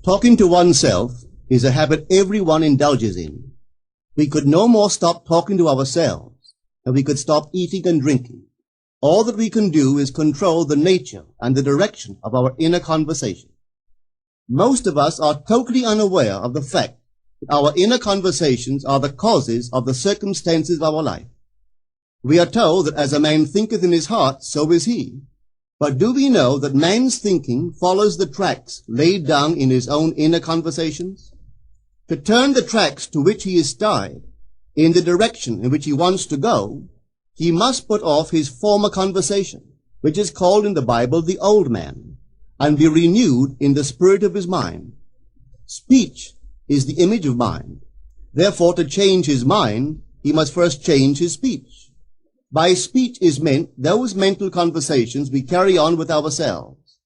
Talking to oneself is a habit everyone indulges in. We could no more stop talking to ourselves than we could stop eating and drinking. All that we can do is control the nature and the direction of our inner conversation. Most of us are totally unaware of the fact that our inner conversations are the causes of the circumstances of our life. We are told that as a man thinketh in his heart, so is he. But do we know that man's thinking follows the tracks laid down in his own inner conversations? To turn the tracks to which he is tied in the direction in which he wants to go, he must put off his former conversation, which is called in the Bible the old man, and be renewed in the spirit of his mind. Speech is the image of mind. Therefore, to change his mind, he must first change his speech. By speech is meant those mental conversations we carry on with ourselves.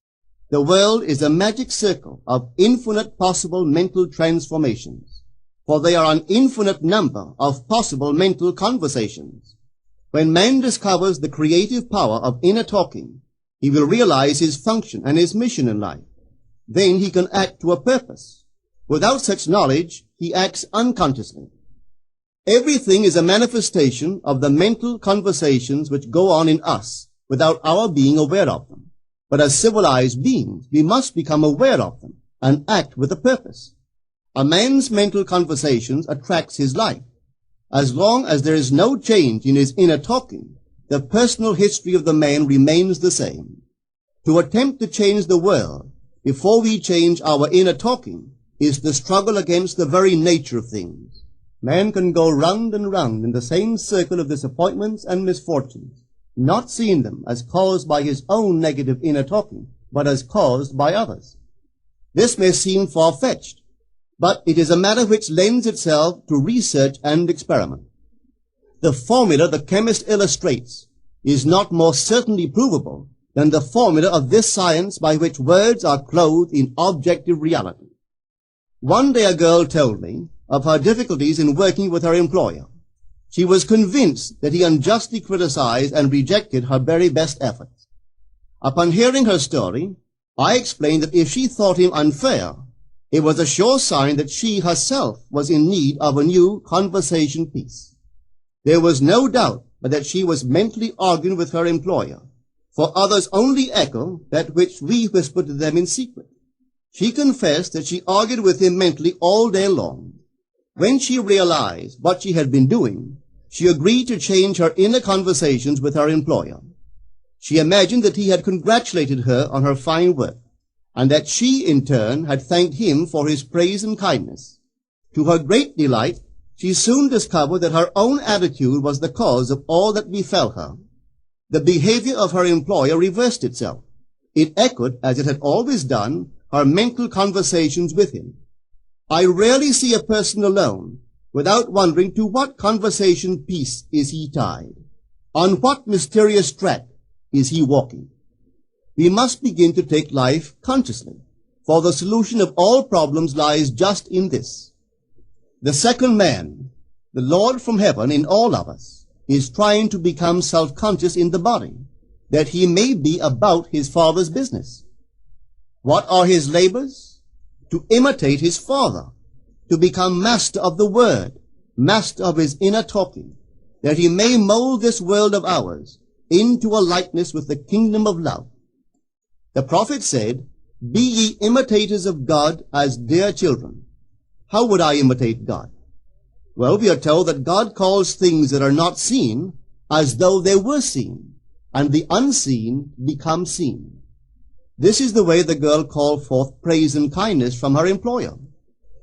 The world is a magic circle of infinite possible mental transformations, for there are an infinite number of possible mental conversations. When man discovers the creative power of inner talking, he will realize his function and his mission in life. Then he can act to a purpose. Without such knowledge, he acts unconsciously. Everything is a manifestation of the mental conversations which go on in us without our being aware of them. But as civilized beings, we must become aware of them and act with a purpose. A man's mental conversations attracts his life. As long as there is no change in his inner talking, the personal history of the man remains the same. To attempt to change the world before we change our inner talking is the struggle against the very nature of things. Man can go round and round in the same circle of disappointments and misfortunes, not seeing them as caused by his own negative inner talking, but as caused by others. This may seem far-fetched, but it is a matter which lends itself to research and experiment. The formula the chemist illustrates is not more certainly provable than the formula of this science by which words are clothed in objective reality. One day a girl told me of her difficulties in working with her employer. She was convinced that he unjustly criticized and rejected her very best efforts. Upon hearing her story, I explained that if she thought him unfair, it was a sure sign that she herself was in need of a new conversation piece. There was no doubt but that she was mentally arguing with her employer, for others only echo that which we whisper to them in secret. She confessed that she argued with him mentally all day long. When she realized what she had been doing, she agreed to change her inner conversations with her employer. She imagined that he had congratulated her on her fine work, and that she, in turn, had thanked him for his praise and kindness. To her great delight, she soon discovered that her own attitude was the cause of all that befell her. The behavior of her employer reversed itself. It echoed, as it had always done, her mental conversations with him. I rarely see a person alone without wondering to what conversation piece is he tied. On what mysterious track is he walking? We must begin to take life consciously, for the solution of all problems lies just in this. The second man, the Lord from heaven in all of us, is trying to become self-conscious in the body, that he may be about his Father's business. What are his labors? To imitate his Father, to become master of the Word, master of his inner talking, that he may mold this world of ours into a likeness with the kingdom of love. The prophet said, "Be ye imitators of God as dear children." How would I imitate God? Well, we are told that God calls things that are not seen as though they were seen, and the unseen become seen. This is the way the girl called forth praise and kindness from her employer.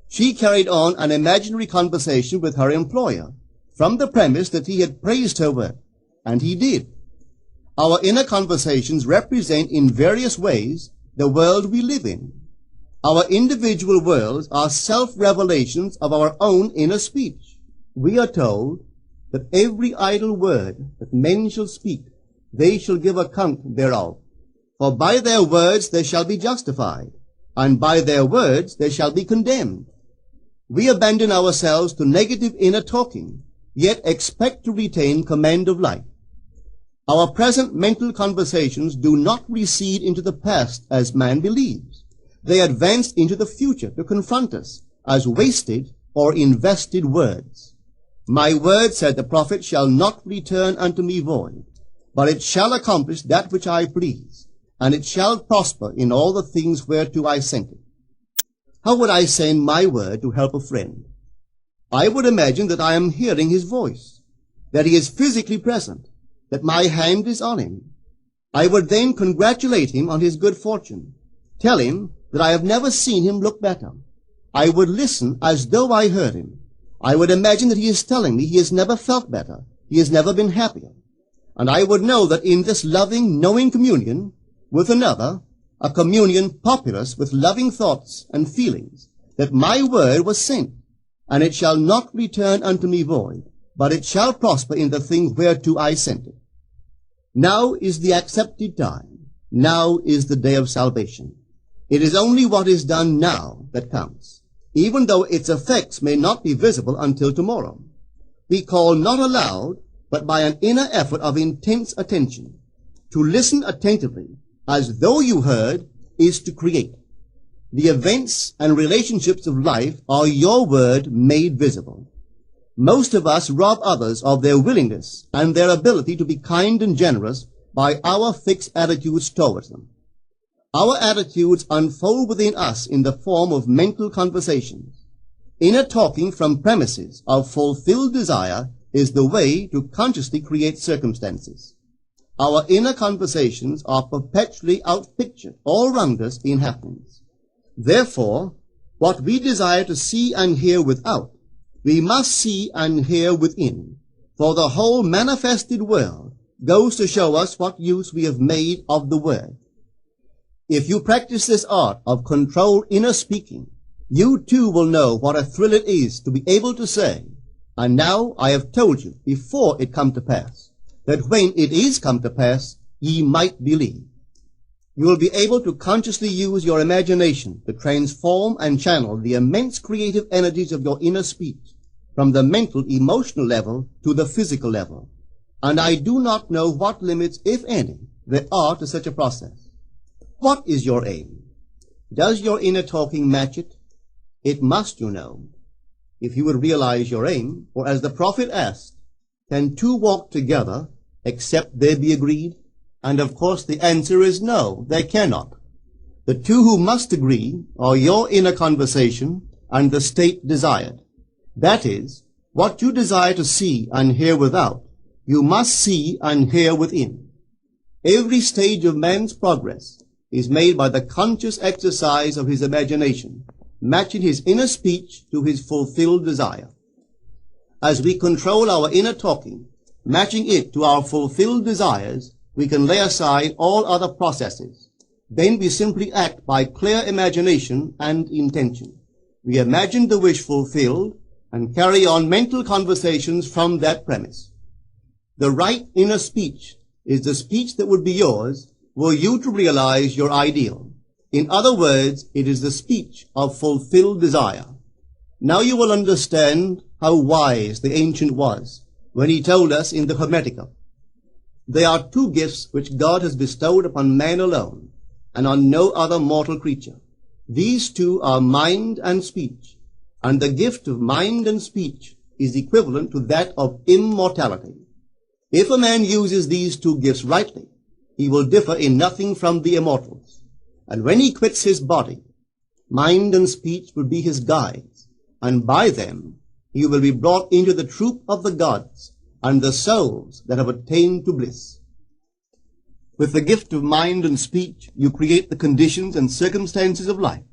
She carried on an imaginary conversation with her employer from the premise that he had praised her work, and he did. Our inner conversations represent in various ways the world we live in. Our individual worlds are self-revelations of our own inner speech. We are told that every idle word that men shall speak, they shall give account thereof. For by their words they shall be justified, and by their words they shall be condemned. We abandon ourselves to negative inner talking, yet expect to retain command of life. Our present mental conversations do not recede into the past as man believes, They advanced into the future to confront us as wasted or invested words. My word, said the prophet, shall not return unto me void, but it shall accomplish that which I please, and it shall prosper in all the things whereto I sent it. How would I send my word to help a friend? I would imagine that I am hearing his voice, that he is physically present, that my hand is on him. I would then congratulate him on his good fortune, tell him that I have never seen him look better. I would listen as though I heard him. I would imagine that he is telling me he has never felt better, he has never been happier. And I would know that in this loving, knowing communion with another, a communion populous with loving thoughts and feelings, that my word was sent, and it shall not return unto me void, but it shall prosper in the thing whereto I sent it. Now is the accepted time. Now is the day of salvation. It is only what is done now that counts, even though its effects may not be visible until tomorrow. We call not aloud, but by an inner effort of intense attention. To listen attentively, as though you heard, is to create. The events and relationships of life are your word made visible. Most of us rob others of their willingness and their ability to be kind and generous by our fixed attitudes towards them. Our attitudes unfold within us in the form of mental conversations. Inner talking from premises of fulfilled desire is the way to consciously create circumstances. Our inner conversations are perpetually outpictured all around us in happenings. Therefore, what we desire to see and hear without, we must see and hear within, for the whole manifested world goes to show us what use we have made of the word. If you practice this art of controlled inner speaking, you too will know what a thrill it is to be able to say, and now I have told you before it come to pass, that when it is come to pass, ye might believe. You will be able to consciously use your imagination to transform and channel the immense creative energies of your inner speech from the mental, emotional level to the physical level. And I do not know what limits, if any, there are to such a process. What is your aim? Does your inner talking match it? It must, you know. If you would realize your aim, or as the prophet asked, can two walk together except they be agreed? And of course the answer is no, they cannot. The two who must agree are your inner conversation and the state desired. That is, what you desire to see and hear without, you must see and hear within. Every stage of man's progress is made by the conscious exercise of his imagination, matching his inner speech to his fulfilled desire. As we control our inner talking, matching it to our fulfilled desires, we can lay aside all other processes. Then we simply act by clear imagination and intention. We imagine the wish fulfilled and carry on mental conversations from that premise. The right inner speech is the speech that would be yours were you to realize your ideal. In other words, it is the speech of fulfilled desire. Now you will understand how wise the ancient was when he told us in the Hermetica, there are two gifts which God has bestowed upon man alone, and on no other mortal creature. These two are mind and speech, and the gift of mind and speech is equivalent to that of immortality. If a man uses these two gifts rightly, he will differ in nothing from the immortals. And when he quits his body, mind and speech will be his guides, and by them he will be brought into the troop of the gods and the souls that have attained to bliss. With the gift of mind and speech, you create the conditions and circumstances of life.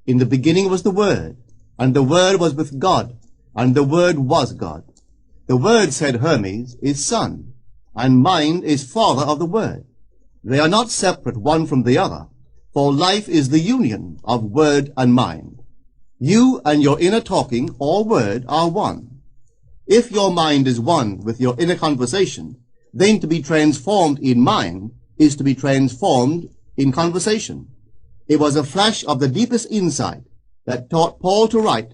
In the beginning was the Word, and the Word was with God, and the Word was God. The Word, said Hermes, is Son, and mind is Father of the Word. They are not separate one from the other, for life is the union of word and mind. You and your inner talking, or word, are one. If your mind is one with your inner conversation, then to be transformed in mind is to be transformed in conversation. It was a flash of the deepest insight that taught Paul to write,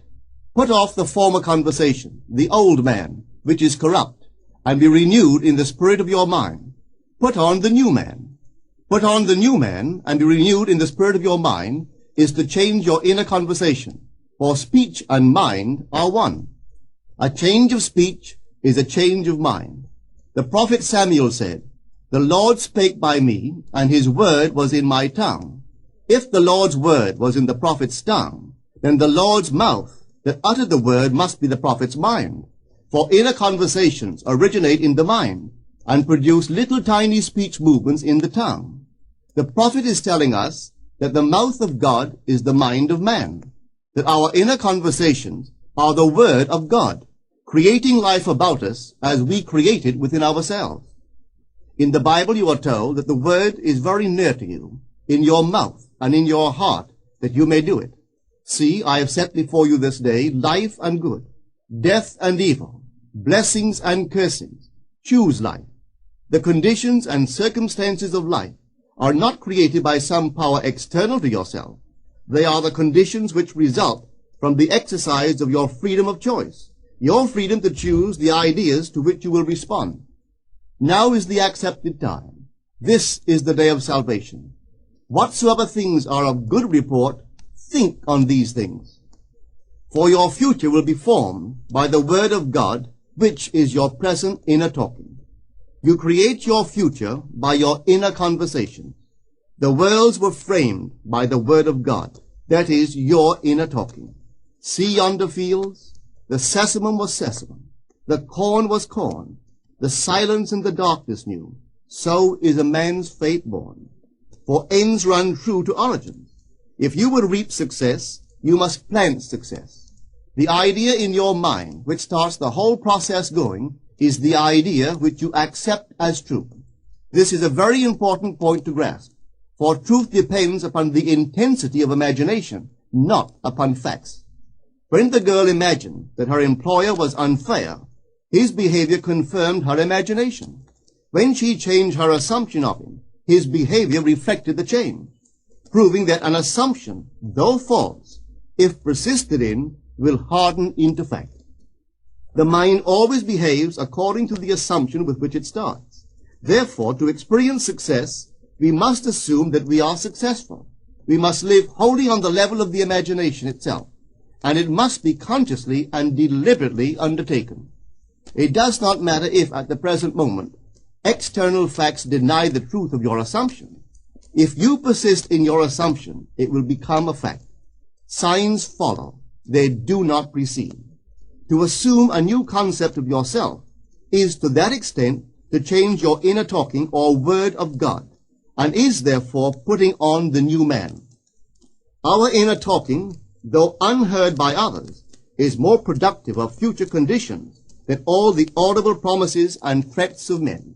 put off the former conversation, the old man, which is corrupt, and be renewed in the spirit of your mind. Put on the new man. Put on the new man, and be renewed in the spirit of your mind, is to change your inner conversation, for speech and mind are one. A change of speech is a change of mind. The prophet Samuel said, "The Lord spake by me, and his word was in my tongue." If the Lord's word was in the prophet's tongue, then the Lord's mouth that uttered the word must be the prophet's mind. For inner conversations originate in the mind and produce little tiny speech movements in the tongue. The prophet is telling us that the mouth of God is the mind of man, that our inner conversations are the word of God, creating life about us as we create it within ourselves. In the Bible you are told that the word is very near to you, in your mouth and in your heart, that you may do it. See, I have set before you this day life and good, death and evil, blessings and cursings. Choose life. The conditions and circumstances of life are not created by some power external to yourself. They are the conditions which result from the exercise of your freedom of choice, your freedom to choose the ideas to which you will respond. Now is the accepted time. This is the day of salvation. Whatsoever things are of good report, think on these things. For your future will be formed by the word of God, which is your present inner talking. You create your future by your inner conversation. The worlds were framed by the word of God, that is, your inner talking. See yonder fields? The sesamum was sesamum, the corn was corn, the silence and the darkness knew. So is a man's fate born. For ends run true to origins. If you would reap success, you must plant success. The idea in your mind, which starts the whole process going, is the idea which you accept as true. This is a very important point to grasp, for truth depends upon the intensity of imagination, not upon facts. When the girl imagined that her employer was unfair, his behavior confirmed her imagination. When she changed her assumption of him, his behavior reflected the change, proving that an assumption, though false, if persisted in, will harden into fact. The mind always behaves according to the assumption with which it starts. Therefore, to experience success, we must assume that we are successful. We must live wholly on the level of the imagination itself, and it must be consciously and deliberately undertaken. It does not matter if, at the present moment, external facts deny the truth of your assumption. If you persist in your assumption, it will become a fact. Signs follow. They do not precede. To assume a new concept of yourself is to that extent to change your inner talking or word of God, and is therefore putting on the new man. Our inner talking, though unheard by others, is more productive of future conditions than all the audible promises and threats of men.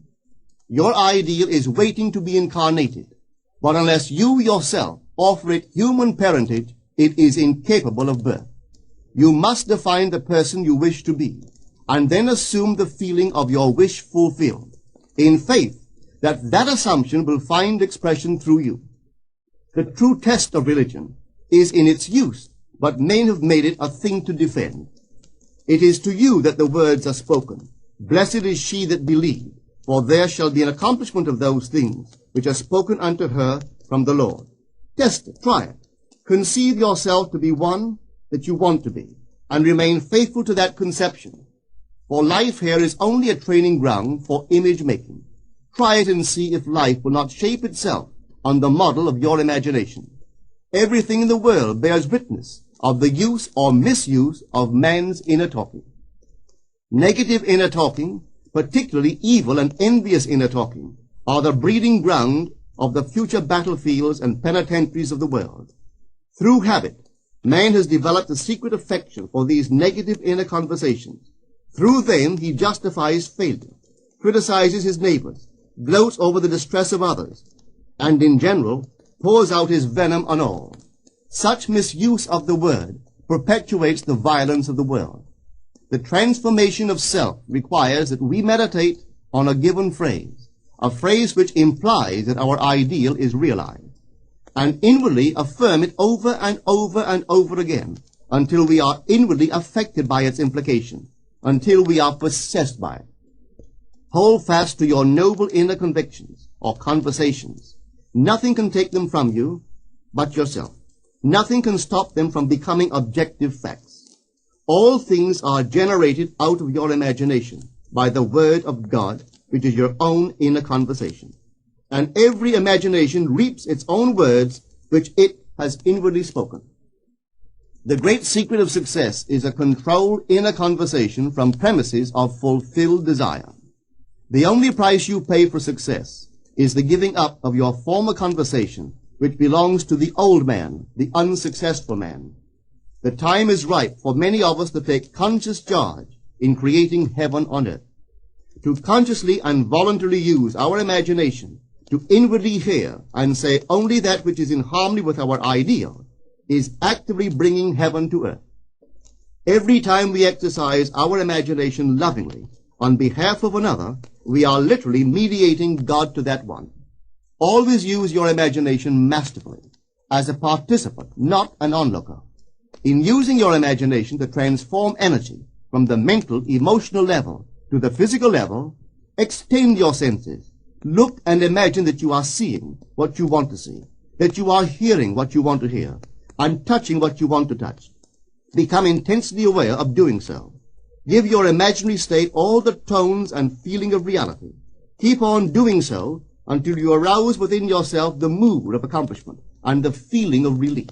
Your ideal is waiting to be incarnated, but unless you yourself offer it human parentage, it is incapable of birth. You must define the person you wish to be, and then assume the feeling of your wish fulfilled, in faith that that assumption will find expression through you. The true test of religion is in its use, but men have made it a thing to defend. It is to you that the words are spoken. Blessed is she that believed, for there shall be an accomplishment of those things which are spoken unto her from the Lord. Test it, try it. Conceive yourself to be one that you want to be, and remain faithful to that conception. For life here is only a training ground for image making. Try it and see if life will not shape itself on the model of your imagination. Everything in the world bears witness of the use or misuse of man's inner talking. Negative inner talking, particularly evil and envious inner talking, are the breeding ground of the future battlefields and penitentiaries of the world. Through habit, man has developed a secret affection for these negative inner conversations. Through them he justifies failure, criticizes his neighbors, gloats over the distress of others, and in general pours out his venom on all. Such misuse of the word perpetuates the violence of the world. The transformation of self requires that we meditate on a given phrase, a phrase which implies that our ideal is realized, and inwardly affirm it over and over and over again until we are inwardly affected by its implication, until we are possessed by it. Hold fast to your noble inner convictions or conversations. Nothing can take them from you but yourself. Nothing can stop them from becoming objective facts. All things are generated out of your imagination by the Word of God, which is your own inner conversation. And every imagination reaps its own words, which it has inwardly spoken. The great secret of success is a controlled inner conversation from premises of fulfilled desire. The only price you pay for success is the giving up of your former conversation, which belongs to the old man, the unsuccessful man. The time is ripe for many of us to take conscious charge in creating heaven on earth. To consciously and voluntarily use our imagination to inwardly hear and say only that which is in harmony with our ideal is actively bringing heaven to earth. Every time we exercise our imagination lovingly on behalf of another, we are literally mediating God to that one. Always use your imagination masterfully, as a participant, not an onlooker. In using your imagination to transform energy from the mental, emotional level to the physical level, extend your senses. Look and imagine that you are seeing what you want to see, that you are hearing what you want to hear, and touching what you want to touch. Become intensely aware of doing so. Give your imaginary state all the tones and feeling of reality. Keep on doing so until you arouse within yourself the mood of accomplishment and the feeling of relief.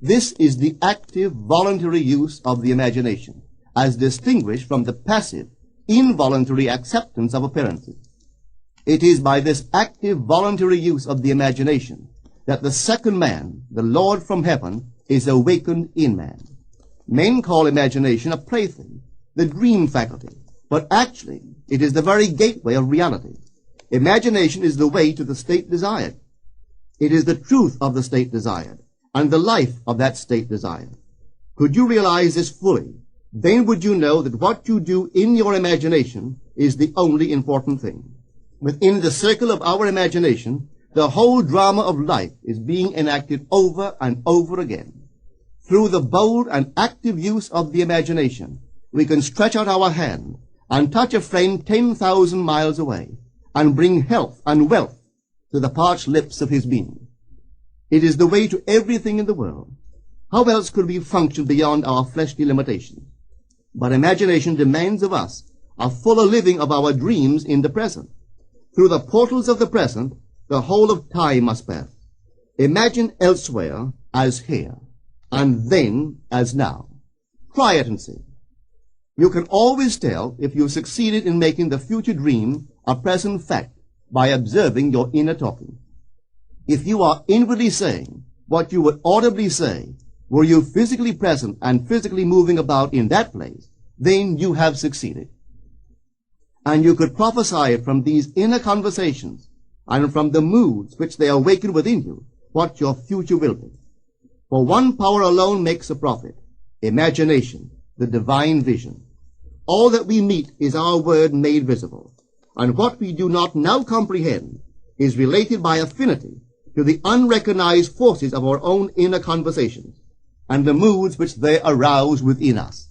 This is the active, voluntary use of the imagination, as distinguished from the passive, involuntary acceptance of appearances. It is by this active, voluntary use of the imagination that the second man, the Lord from heaven, is awakened in man. Men call imagination a plaything, the dream faculty, but actually it is the very gateway of reality. Imagination is the way to the state desired. It is the truth of the state desired, and the life of that state desired. Could you realize this fully, then would you know that what you do in your imagination is the only important thing. Within the circle of our imagination, the whole drama of life is being enacted over and over again. Through the bold and active use of the imagination, we can stretch out our hand and touch a friend 10,000 miles away and bring health and wealth to the parched lips of his being. It is the way to everything in the world. How else could we function beyond our fleshly limitations? But imagination demands of us a fuller living of our dreams in the present. Through the portals of the present, the whole of time must pass. Imagine elsewhere as here, and then as now. Try it and see. You can always tell if you've succeeded in making the future dream a present fact by observing your inner talking. If you are inwardly saying what you would audibly say, were you physically present and physically moving about in that place, then you have succeeded. And you could prophesy it from these inner conversations and from the moods which they awaken within you, what your future will be. For one power alone makes a prophet, imagination, the divine vision. All that we meet is our word made visible, and what we do not now comprehend is related by affinity to the unrecognized forces of our own inner conversations and the moods which they arouse within us.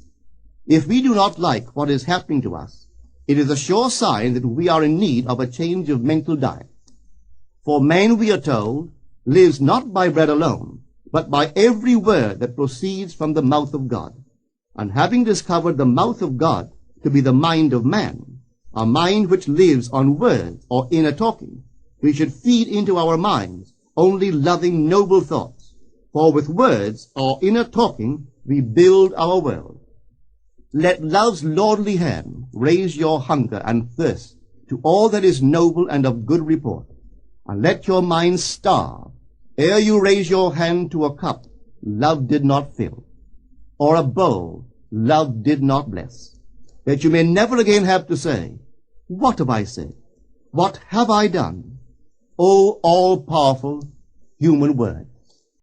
If we do not like what is happening to us, it is a sure sign that we are in need of a change of mental diet. For man, we are told, lives not by bread alone, but by every word that proceeds from the mouth of God. And having discovered the mouth of God to be the mind of man, a mind which lives on words or inner talking, we should feed into our minds only loving, noble thoughts. For with words or inner talking, we build our world. Let love's lordly hand raise your hunger and thirst to all that is noble and of good report, and let your mind starve ere you raise your hand to a cup love did not fill, or a bowl love did not bless, that you may never again have to say, "What have I said? What have I done?" O all-powerful human word.